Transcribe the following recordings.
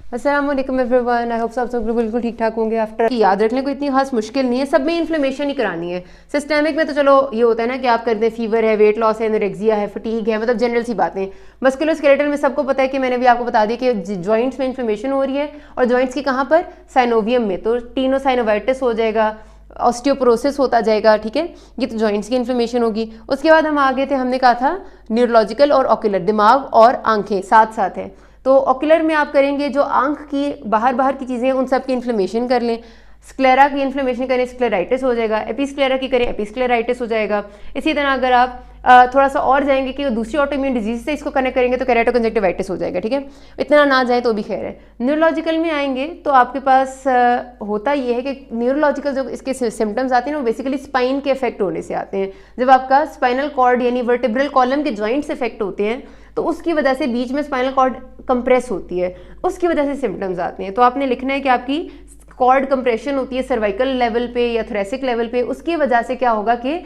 अस्सलाम वालेकुम everyone, I hope सब लोग बिल्कुल ठीक ठाक होंगे। आफ्टर याद रखने को इतनी खास मुश्किल नहीं है, सब में इन्फ्लेमेशन ही करानी है। सिस्टेमिक में तो चलो ये होता है ना कि आप करते हैं फीवर है, वेट लॉस है, एनोरेक्सिया है, फटीग है, मतलब जनरल सी बातें। मस्कुलोस्केलेटल में सबको पता है कि मैंने भी आपको बता दी कि जॉइंट्स में इन्फ्लेमेशन हो रही है, और जॉइंट्स की कहाँ पर, साइनोवियम में, तो टीनोसाइनोवाइटिस हो जाएगा, ऑस्टियोपोरोसिस होता जाएगा। ठीक है, ये तो जॉइंट्स की इन्फ्लेमेशन होगी। उसके बाद हम आगे थे, हमने कहा था न्यूरोलॉजिकल और ऑक्यूलर, दिमाग और आंखें साथ साथ है। तो ऑक्यूलर में आप करेंगे जो आंख की बाहर बाहर की चीज़ें हैं उन सब की इन्फ्लेमेशन कर लें। स्क्लेरा की इन्फ्लेमेशन करें, स्क्लेराइटिस हो जाएगा। एपिस्क्लेरा की करें, एपिस्क्लेराइटिस हो जाएगा। इसी तरह अगर आप थोड़ा सा और जाएंगे कि दूसरी ऑटोइम्यून डिजीज से इसको कनेक्ट करेंगे तो केराटोकंजक्टिवाइटिस हो जाएगा। ठीक है, इतना ना जाए तो भी खैर है। न्यूरोलॉजिकल में आएंगे तो आपके पास होता ये है कि न्यूरोलॉजिकल जो इसके सिम्टम्स आते हैं वो बेसिकली स्पाइन के इफेक्ट होने से आते हैं। जब आपका स्पाइनल कॉर्ड यानी वर्टेब्रल कॉलम के जॉइंट्स इफेक्ट होते हैं तो उसकी वजह से बीच में स्पाइनल कॉर्ड कंप्रेस होती है, उसकी वजह से सिम्टम्स आते हैं। तो आपने लिखना है कि आपकी कॉर्ड कंप्रेशन होती है सर्वाइकल लेवल पे या थोरेसिक लेवल पे, उसकी वजह से क्या होगा कि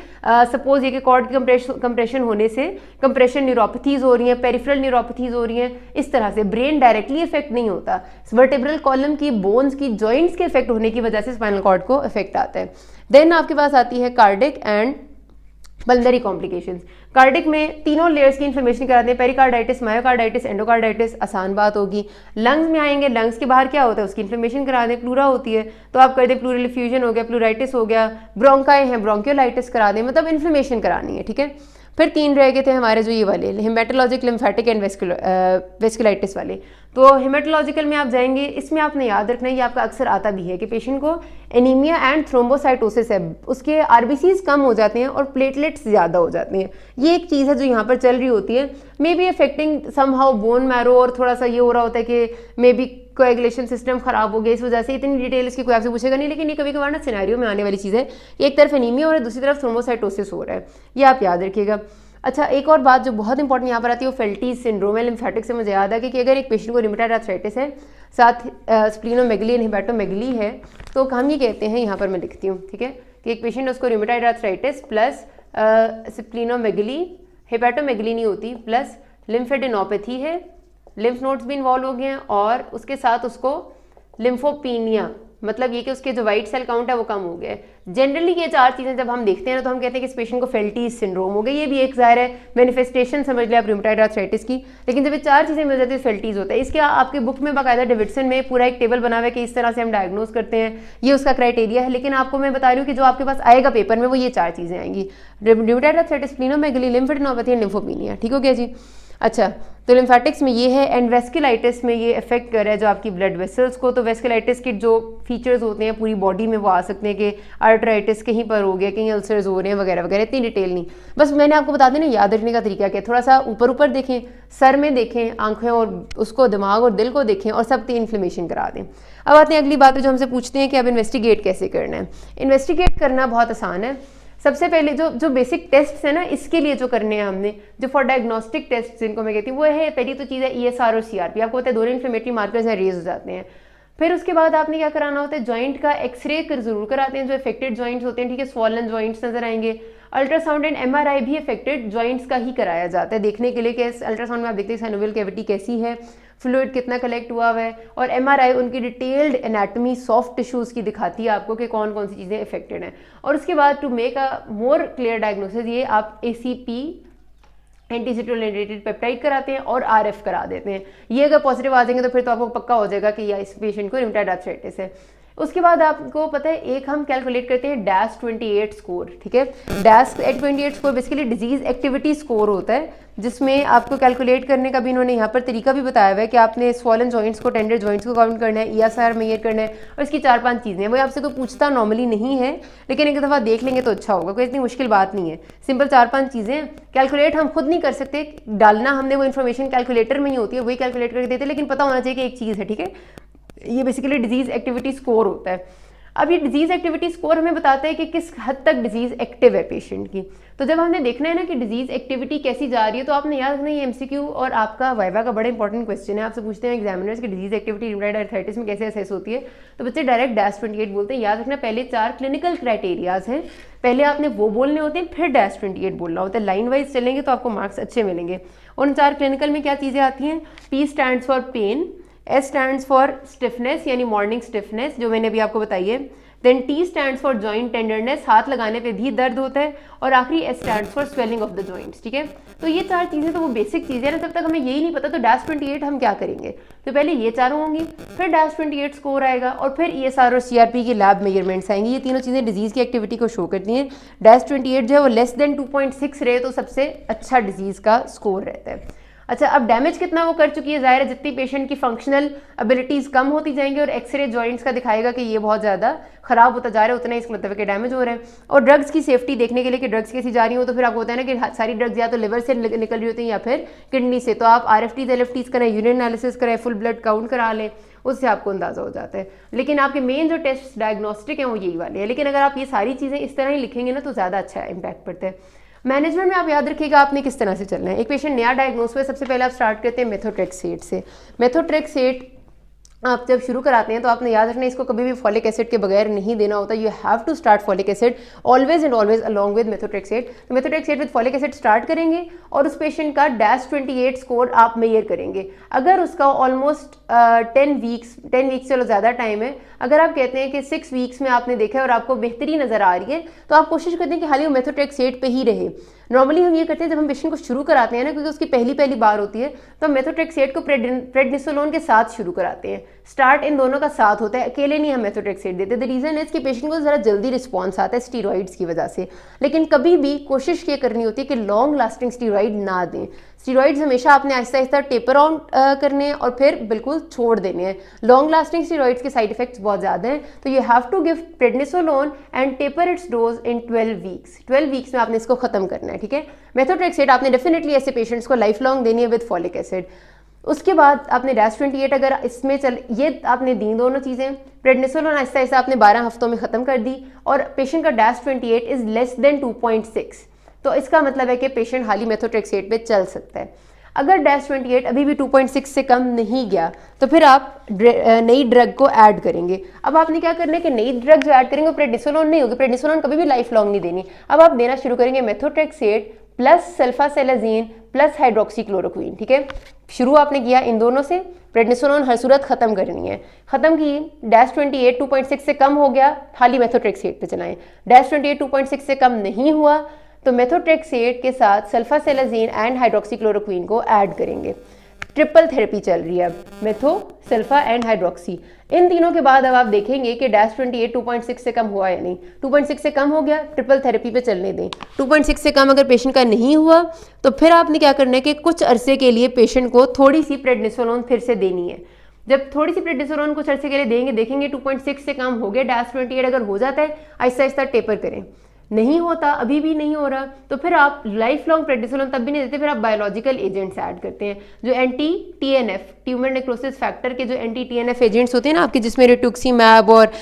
सपोज ये कि कॉर्ड कंप्रेशन होने से कंप्रेशन न्यूरोपैथीज हो रही हैं, पेरिफेरल न्यूरोपैथीज हो रही हैं। इस तरह से ब्रेन डायरेक्टली इफेक्ट नहीं होता, वर्टेब्रल कॉलम की बोन्स की जॉइंट्स के इफेक्ट होने की वजह से स्पाइनल कॉर्ड को इफेक्ट आता है। देन आपके पास आती है cardiac and pulmonary complications. Cardiac में तीनों लेयर्स की इन्फ्लेमेशन कराते हैं, पेरिकार्डाइटिस, मायोकार्डाइटिस, एंडोकार्डाइटिस, आसान बात होगी। लंग्स में आएंगे, लंग्स के बाहर क्या होता है उसकी इन्फ्लेमेशन करा दें, प्लूरा होती है तो आप कर दें प्लूरल इफ्यूजन हो गया, प्लूराइटिस हो गया। ब्रोंकाई है, ब्रोंकियोलाइटिस करा दें, मतलब इन्फ्लेमेशन करानी है। ठीक है, फिर तीन रह गए थे हमारे जो ये वाले हेमेटोलॉजिक, लिम्फेटिक एंड वेस्कुलाइटिस वाले। तो हेमेटोलॉजिकल में आप जाएंगे, इसमें आपने याद रखना है, ये आपका अक्सर आता भी है कि पेशेंट को एनीमिया एंड थ्रोम्बोसाइटोसिस है, उसके आरबीसीज कम हो जाते हैं और प्लेटलेट्स ज़्यादा हो जाते हैं। ये एक चीज़ है जो यहाँ पर चल रही होती है, may be affecting somehow bone marrow, और थोड़ा सा ये हो रहा होता है कि मे बी कोएगुलेशन सिस्टम खराब हो गया, इस वजह से इतनी डिटेल इसकी कोई आपसे पूछेगा नहीं, लेकिन ये कभी कभार ना सिनेरियो में आने वाली चीज़ है। एक तरफ एनीमिया हो रहा है, दूसरी तरफ थ्रोम्बोसाइटोसिस हो रहा है, ये आप याद रखिएगा। अच्छा, एक और बात जो बहुत इंपॉर्टेंट यहाँ पर आती है वो फेल्टीज सिंड्रोम है। लिम्फेटिक से मुझे याद है कि अगर एक पेशेंट को रूमेटॉइड आर्थराइटिस है, साथ स्प्लीनोमेगली एंड हेपेटोमेगली है, तो हम ये कहते हैं, यहाँ पर मैं लिखती हूँ, ठीक है, कि एक पेशेंट उसको रूमेटॉइड आर्थराइटिस प्लस स्प्लीनोमेगली, हेपेटोमेगली नहीं होती, प्लस लिम्फेडेनोपैथी है, लिम्फ नोड्स भी इन्वॉल्व हो गए हैं, और उसके साथ उसको लिम्फोपीनिया, मतलब ये कि उसके जो वाइट सेल काउंट है वो कम हो गया है। जनरली ये चार चीज़ें जब हम देखते हैं ना तो हम कहते हैं कि इस पेशेंट को फेल्टीज सिंड्रोम हो गई। ये भी एक ज़ाहिर है मैनिफेस्टेशन समझ लिया आप रूमेटॉइड आर्थराइटिस की, लेकिन जब ये चार चीज़ें मिल जाती है फेल्टीज होता है। इसके आपके बुक में बाकायदा डेविडसन में पूरा एक टेबल बना हुआ है कि इस तरह से हम डायग्नोज करते हैं, ये उसका क्राइटेरिया है। लेकिन आपको मैं बता रही हूँ कि जो आपके पास आएगा पेपर में वो ये चार चीज़ें आएंगी, रूमेटॉइड आर्थराइटिस, स्प्लीनोमेगली, लिम्फेडेनोपैथी एंड लिम्फोपीनिया। ठीक हो गया जी। अच्छा, तो लिम्फेटिक्स में ये है, एंड वेस्कुलाइटिस में ये इफेक्ट कर रहा है जो आपकी ब्लड वेसल्स को। तो वेस्कुलाइटिस के जो फीचर्स होते हैं पूरी बॉडी में वो आ सकते हैं कि आर्थराइटिस कहीं पर हो गया, कहीं अल्सर्स हो रहे हैं वगैरह वगैरह, इतनी डिटेल नहीं, बस मैंने आपको बता दें ना याद रखने का तरीका क्या है। थोड़ा सा ऊपर ऊपर देखें, सर में देखें, आंखें और उसको दिमाग और दिल को देखें, और सब इन्फ्लेमेशन करा दें। अब आते हैं अगली बात जो हमसे पूछते हैं कि अब इन्वेस्टिगेट कैसे करना है। इन्वेस्टिगेट करना बहुत आसान है। सबसे पहले जो बेसिक टेस्ट है ना, इसके लिए जो करने हैं हमने, जो फॉर डायग्नोस्टिक टेस्ट जिनको मैं कहती हूँ, वो है, पहली तो चीज़ है ESR और CRP। आपको पता है दोनों इन्फ्लेमेटरी मार्कर्स हैं, रेज हो जाते हैं। फिर उसके बाद आपने क्या कराना होता है, जॉइंट का एक्सरे जरूर कराते हैं जो अफेक्टेड जॉइंट्स होते हैं। ठीक है, स्वॉलन जॉइंट्स नजर आएंगे। अल्ट्रासाउंड एंड MRI भी अफेक्टेड जॉइंट्स का ही कराया जाता है, देखने के लिए कि अल्ट्रासाउंड में आप देखते हैं साइनोवियल कैविटी कैसी है, फ्लूइड कितना कलेक्ट हुआ है, और MRI उनकी डिटेल्ड एनाटॉमी सॉफ्ट टिश्यूज़ की दिखाती है आपको कि कौन कौन सी चीज़ें अफेक्टेड हैं। और उसके बाद to make a more clear diagnosis ये आप ACP एंटीसिटोलिनेटेड पेप्टाइड कराते हैं और RF करा देते हैं। ये अगर पॉजिटिव आ जाएंगे तो फिर तो आपको पक्का हो जाएगा कि इस पेशेंट को रूमेटॉइड आर्थराइटिस है। उसके बाद आपको पता है एक हम कैलकुलेट करते हैं DAS28 स्कोर। ठीक है, DAS28 score basically disease activity score होता है, जिसमें आपको कैलकुलेट करने का भी इन्होंने यहाँ पर तरीका भी बताया हुआ है कि आपने स्वॉलन जॉइंट्स को, टेंडर जॉइंट्स को काउंट करना है, ESR मेजर करना है, और इसकी 4-5 चीज़ें हैं। वो आपसे कोई पूछता नॉर्मली नहीं है, लेकिन एक दफ़ा देख लेंगे तो अच्छा होगा, कोई इतनी मुश्किल बात नहीं है, सिंपल 4-5 चीज़ें। कैलकुलेट हम खुद नहीं कर सकते, डालना हमने वो इन्फॉर्मेशन कैलकुलेटर में ही होती है, वही कैलकुलेट करके देते हैं, लेकिन पता होना चाहिए कि एक चीज़ है। ठीक है, ये बेसिकली डिजीज एक्टिविटी स्कोर होता है। अब ये डिजीज एक्टिविटी स्कोर हमें बताता है कि किस हद तक डिजीज एक्टिव है पेशेंट की। तो जब हमने देखना है ना कि डिजीज एक्टिविटी कैसी जा रही है, तो आपने याद रखना ये MCQ और आपका वाइवा का बड़ा इंपॉर्टेंट क्वेश्चन है। आपसे पूछते हैं एग्जामिनर्स की डिजीज एक्टिविटी रूमेटॉइड आर्थराइटिस में कैसे असेस होती है, तो बच्चे डायरेक्ट DAS28 बोलते हैं। याद रखना पहले 4 क्लिनिकल क्राइटेरियाज हैं, पहले आपने वो बोलने होते हैं, फिर DAS28 बोलना होता है। लाइन वाइज चलेंगे तो आपको मार्क्स अच्छे मिलेंगे। उन 4 क्लिनिकल में क्या चीज़ें आती हैं, P stands for pain, S stands for stiffness यानी मॉर्निंग स्टिफनेस जो मैंने अभी आपको बताई है। Then T stands for joint tenderness, हाथ लगाने पे भी दर्द होता है। और आखिरी S stands for swelling of the joints. ठीक है, तो ये 4 चीज़ें तो वो बेसिक चीज़ें हैं ना, जब तक हमें यही नहीं पता तो -28 हम क्या करेंगे। तो पहले ये चारों होंगी, फिर -28 स्कोर आएगा और फिर ESR और CRP की लैब मेजरमेंट्स आएंगी। ये तीनों चीज़ें डिजीज़ की एक्टिविटी को शो करती हैं। -28 जो है वो लेस देन 2.6 रहे तो सबसे अच्छा डिजीज़ का स्कोर रहता है। अच्छा, अब डैमेज कितना वो कर चुकी है, जाहिर है जितनी पेशेंट की फंक्शनल एबिलिटीज़ कम होती जाएंगी और एक्सरे जॉइंट्स का दिखाएगा कि ये बहुत ज़्यादा ख़राब होता जा रहा है, उतना ही इसका मतलब है कि डैमेज हो रहा है। और ड्रग्स की सेफ्टी देखने के लिए कि ड्रग्स कैसी जा रही हो, तो फिर आपको होता है ना कि सारी ड्रग्स या तो लिवर से निकल रही होती हैं या फिर किडनी से। तो आप RFTs LFTs कराएं, यूरिन एनालिसिस कराएं, फुल ब्लड काउंट करा लें, उससे आपको अंदाज़ा हो जाता है। लेकिन आपके मेन जो टेस्ट डायग्नोस्टिक हैं वो यही वाले हैं। लेकिन अगर आप ये सारी चीज़ें इस तरह ही लिखेंगे ना तो ज़्यादा अच्छा इम्पैक्ट पड़ता है। मैनेजमेंट में आप याद रखिएगा आपने किस तरह से चलना है। एक पेशेंट नया डायग्नोस हुआ है, सबसे पहले आप स्टार्ट करते हैं मेथोट्रेक्सेट से। मेथोट्रेक्सेट आप जब शुरू कराते हैं तो आपने याद रखना है इसको कभी भी फॉलिक एसिड के बगैर नहीं देना होता। You have to start folic acid always and always along with methotrexate. तो methotrexate with folic acid start करेंगे और उस पेशेंट का -28 स्कोर आप मेजर करेंगे। अगर उसका ऑलमोस्ट 10 वीक्स चलो ज़्यादा टाइम है, अगर आप कहते हैं कि 6 वीक्स में आपने देखा है और आपको बेहतरी नज़र आ रही है तो आप कोशिश करते हैं कि हाल ही वो मेथोट्रेक्सेट पे ही रहे। नॉर्मली हम ये करते हैं जब हम पेशेंट को शुरू कराते हैं ना, क्योंकि उसकी पहली बार होती है, तो हम मेथोट्रेक्सेट को प्रेडनिसोलोन के साथ शुरू कराते हैं। स्टार्ट इन दोनों का साथ होता है, अकेले नहीं हम मेथोट्रेक्सेट देते। द रीज़न इज कि पेशेंट को ज़रा जल्दी रिस्पॉन्स आता है स्टीरॉइड्स की वजह से। लेकिन कभी भी कोशिश ये करनी होती है कि लॉन्ग लास्टिंग स्टीरॉइड ना दें। स्टीरॉइड्स हमेशा आपने आहिस्ता आहिस्ता टेपर ऑन करने हैं और फिर बिल्कुल छोड़ देने हैं। लॉन्ग लास्टिंग स्टीरॉइड्स के साइड इफेक्ट्स बहुत ज़्यादा हैं, तो you have to give prednisolone and taper its dose in 12 weeks. 12 weeks में आपने इसको खत्म करना है। ठीक है, मेथोट्रेक्सेट आपने डेफिनेटली ऐसे पेशेंट्स को लाइफ लॉन्ग देनी है विद फॉलिक एसिड। उसके बाद आपने -28 अगर इसमें ये आपने दी दोनों चीज़ें, प्रेडनिसोलोन आहिस्ता आहिस्ता आपने 12 हफ्तों में ख़त्म कर दी और पेशेंट का -28 इज़ लेस देन 2.6, तो इसका मतलब है कि पेशेंट हाली मेथोट्रेक्सेट पे चल सकता है। अगर -28 अभी भी 2.6 से कम नहीं गया तो फिर आप नई ड्रग को ऐड करेंगे। अब आपने क्या करना है कि नई ड्रग जो ऐड करेंगे वो प्रेडनिसोलोन नहीं होगी। प्रेडनिसोलोन कभी भी लाइफ लॉन्ग नहीं देनी। अब आप देना शुरू करेंगे मेथोट्रेक्सेट प्लस सल्फासेलाजीन प्लस हाइड्रोक्सीक्लोरोक्वीन। ठीक है, शुरू आपने किया इन दोनों से, प्रेडनिसोलोन हर सूरत खत्म करनी है। खत्म की, -28 2.6 से कम हो गया, खाली मेथोट्रेक्सेट पे चलाएं। -28 2.6 से कम नहीं हुआ तो मेथोट्रेक्सेट के साथ सल्फासेलाजीन एंड हाइड्रोक्सीक्लोरोक्वीन को ऐड करेंगे। ट्रिपल थेरेपी चल रही है अब, मेथो, सल्फा एंड हाइड्रोक्सी। इन तीनों के बाद अब आप देखेंगे कि -28 2.6 से कम हुआ या नहीं। 2.6 से कम हो गया, ट्रिपल थेरेपी पे चलने दें। 2.6 से कम अगर पेशेंट का नहीं हुआ तो फिर आपने क्या करना है कि कुछ अरसे के लिए पेशेंट को थोड़ी सी प्रेडनिसोलोन फिर से देनी है। जब थोड़ी सी प्रेडनिसोलोन कुछ अरसे के लिए देंगे, देखेंगे 2.6 से कम हो गया, -28 अगर हो जाता है आहिस्ता आहिस्ता टेपर करें। नहीं होता, अभी भी नहीं हो रहा, तो फिर आप लाइफ लॉन्ग प्रेडनिसोलोन तब भी नहीं देते, फिर आप बायोलॉजिकल एजेंट्स ऐड करते हैं जो anti TNF, tumour necrosis factor के जो एंटी TNF एजेंट्स होते हैं ना आपके, जिसमें रिटुक्सीमैब और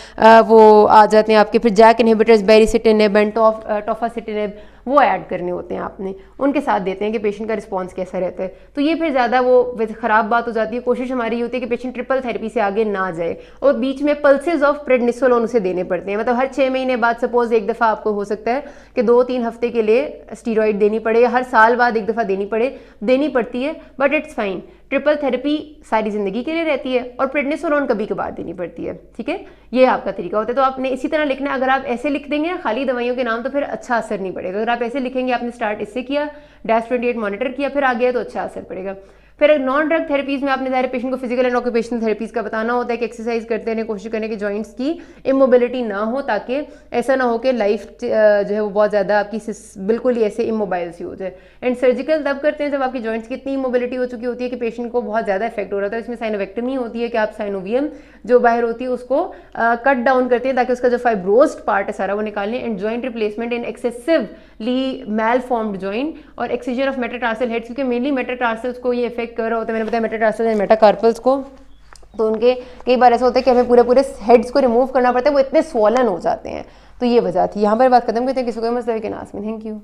वो आ जाते हैं आपके, फिर जैक इनहिबिटर्स, बेरिसिटिनेब एंड टोफासिटिनेब, वो ऐड करने होते हैं आपने, उनके साथ देते हैं कि पेशेंट का रिस्पॉन्स कैसा रहता है। तो ये फिर ज़्यादा वो ख़राब बात हो जाती है। कोशिश हमारी ये होती है कि पेशेंट ट्रिपल थेरेपी से आगे ना जाए और बीच में पल्सेस ऑफ प्रेडनिसोलोन उसे देने पड़ते हैं। मतलब हर 6 महीने बाद सपोज एक दफ़ा आपको हो सकता है कि 2-3 हफ्ते के लिए स्टीरॉइड देनी पड़े, या हर साल बाद एक दफ़ा देनी पड़ती है, but it's fine. Triple therapy सारी ज़िंदगी के लिए रहती है और प्रेडनिसोलोन कभी कभार देनी पड़ती है। ठीक है, ये आपका तरीका होता है। तो आपने इसी तरह लिखना है। अगर आप ऐसे लिख देंगे ना खाली दवाइयों के नाम, तो फिर अच्छा असर नहीं पड़ेगा। अगर आप ऐसे लिखेंगे, आपने स्टार्ट इससे किया, -28 मॉनिटर किया, फिर आ गया, तो अच्छा असर पड़ेगा। फिर नॉन ड्रग थेरेपीज़ में आपने ज़ाहिर पेशेंट को फिजिकल एंड ऑक्यूपेशनल थेरेपीज़ का बताना होता है कि एक्सरसाइज करते रहने, कोशिश करें कि जॉइंट्स की इमोबिलिटी ना हो, ताकि ऐसा ना हो कि लाइफ जो है वो बहुत ज़्यादा आपकी बिल्कुल ही ऐसे इमोबाइल सी हो जाए। एंड सर्जिकल तब करते हैं जब आपकी जॉइंट्स की इतनी इमोबिलिटी हो चुकी होती है कि पेशेंट को बहुत ज़्यादा इफेक्ट हो रहा था। इसमें साइनोवेक्टमी होती है कि आप साइनोवियम जो बाहर होती है उसको कट डाउन करते हैं ताकि उसका जो फाइब्रोस्ड पार्ट है सारा वो निकालें। And joint replacement in excessively malformed joint और एक्सीजन ऑफ मेटाटार्सल हेड्स, क्योंकि मेनली मेटाटार्सल्स को ये इफेक्ट कर रहा होता है। मैंने बताया मेटाटार्सल्स एंड मेटाकार्पल्स को, तो उनके कई बार ऐसा होता है कि हमें पूरे हेड्स को रिमूव करना पड़ता है, वो इतने स्वॉलन हो जाते हैं। तो ये वजह थी। यहाँ पर बात खत्म करते हैं। किसी को मसला है कि नाज़मीन, थैंक यू।